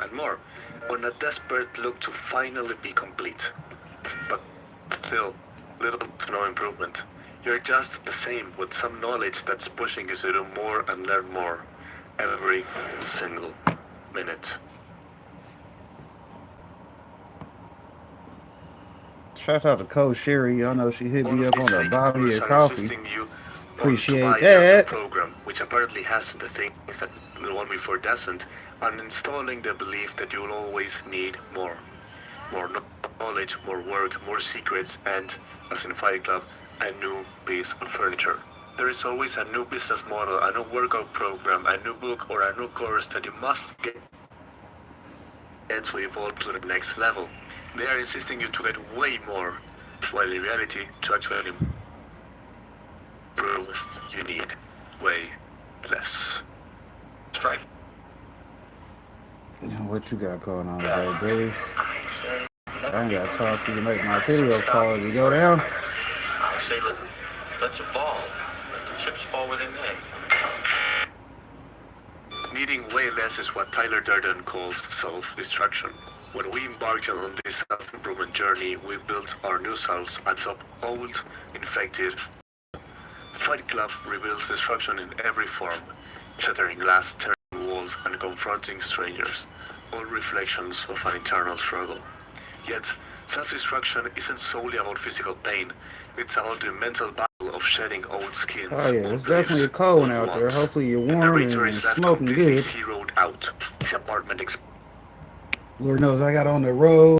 and more, on a desperate look to finally be complete. But still, little to no improvement. You're just the same with some knowledge that's pushing you to do more and learn more every single minute. Shout out to Coach Sherry. I know she hit All me of up these on the fake body gurus of are coffee. insisting you want to Appreciate buy their that. program, which apparently has the things that the one before doesn't, and installing the belief that you'll always need more. More knowledge, more work, more secrets, and, as in Fight Club, a new piece of furniture. There is always a new business model, a new workout program, a new book, or a new course that you must get to evolve to the next level. They are insisting you to get way more, while in reality, to actually improve, you need way less. Strike. What you got going on today, Billy? I ain't got time for you to make my video quality go down. I say let's evolve. Let the chips fall where they may. Needing way less is what Tyler Durden calls self-destruction. When we embarked on this self-improvement journey, we built our new selves atop old, infected. Fight Club reveals destruction in every form, shattering glass, tearing walls, and confronting strangers, all reflections of an eternal struggle. Yet, self-destruction isn't solely about physical pain, it's about the mental battle of shedding old skins. Oh yeah, it's definitely cold one out there. Hopefully you're warm and smoking good. Zeroed out. His apartment Lord knows I got on the road.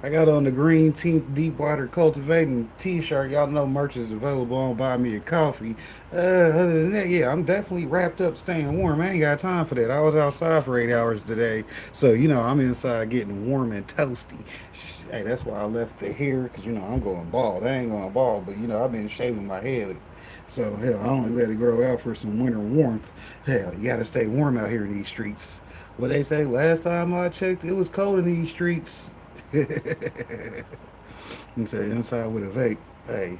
I got on the green deep water cultivating t-shirt. Y'all know merch is available on Buy Me a Coffee. Other than that, yeah, I'm definitely wrapped up staying warm. I ain't got time for that. I was outside for 8 hours today. So, I'm inside getting warm and toasty. Hey, that's why I left the hair, because, I'm going bald. I ain't going bald, but, I've been shaving my head. So, hell, I only let it grow out for some winter warmth. Hell, you got to stay warm out here in these streets. What they say, last time I checked, it was cold in these streets. And say inside with a vape. Hey,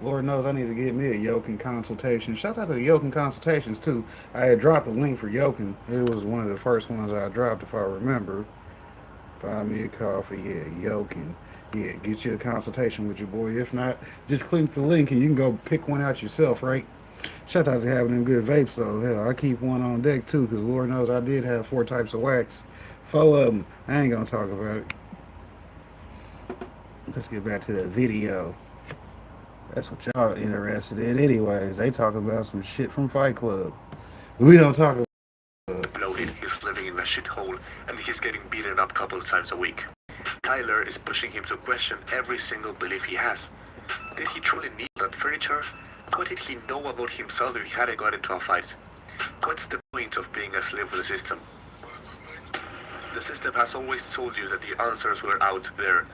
Lord knows I need to get me a Yokin consultation. Shout out to the Yokin consultations too. I had dropped the link for Yokin. It was one of the first ones I dropped, if I remember. Buy me a coffee, yeah, Yokin. Yeah, get you a consultation with your boy. If not, just click the link and you can go pick one out yourself, right? Shout out to having them good vapes though. Hell, I keep one on deck too, because Lord knows I did have 4 types of wax. 4 of them. I ain't gonna talk about it. Let's get back to the video. That's what y'all interested in anyways. They talking about some shit from Fight Club. We don't talk about bloated, he's living in a shithole, and he's getting beaten up a couple of times a week. Tyler is pushing him to question every single belief he has. Did he truly need that furniture? What did he know about himself if he hadn't got into a fight? What's the point of being a slave of the system? The system has always told you that the answers were out there,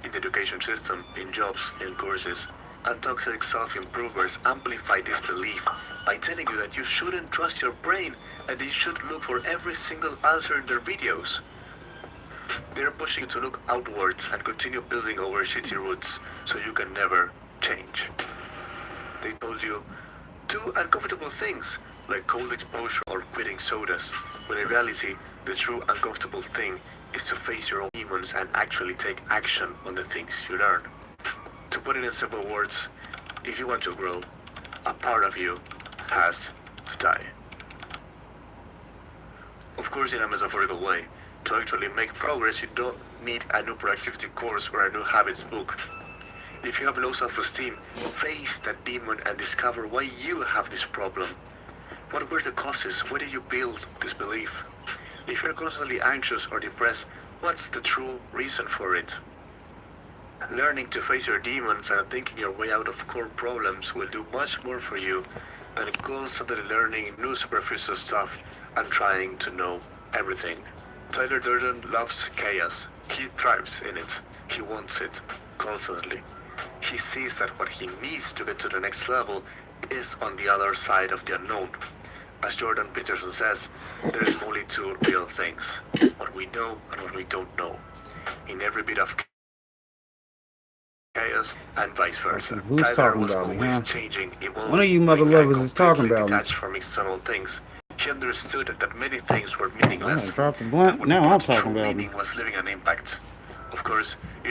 in the education system, in jobs, in courses. And toxic self-improvers amplify this belief by telling you that you shouldn't trust your brain and you should look for every single answer in their videos. They're pushing you to look outwards and continue building over shitty roots so you can never change. They told you, do uncomfortable things, like cold exposure or quitting sodas, when in reality, the true uncomfortable thing is to face your own demons and actually take action on the things you learn. To put it in simple words, if you want to grow, a part of you has to die. Of course, in a metaphorical way, to actually make progress, you don't need a new productivity course or a new habits book. If you have low self-esteem, face that demon and discover why you have this problem. What were the causes? Why did you build this belief? If you're constantly anxious or depressed, what's the true reason for it? Learning to face your demons and thinking your way out of core problems will do much more for you than constantly learning new superficial stuff and trying to know everything. Tyler Durden loves chaos. He thrives in it. He wants it constantly. He sees that what he needs to get to the next level is on the other side of the unknown. As Jordan Peterson says, there is only 2 real things, what we know and what we don't know. In every bit of chaos and vice versa. who's Tyler talking was about me, always huh? changing, evolving, One of you mother lovers is talking about me. detached from external things. He understood that many things were I'm meaningless, gonna drop the and blunt. when Now I'm what talking true about me. meaning was leaving an impact. Of course, you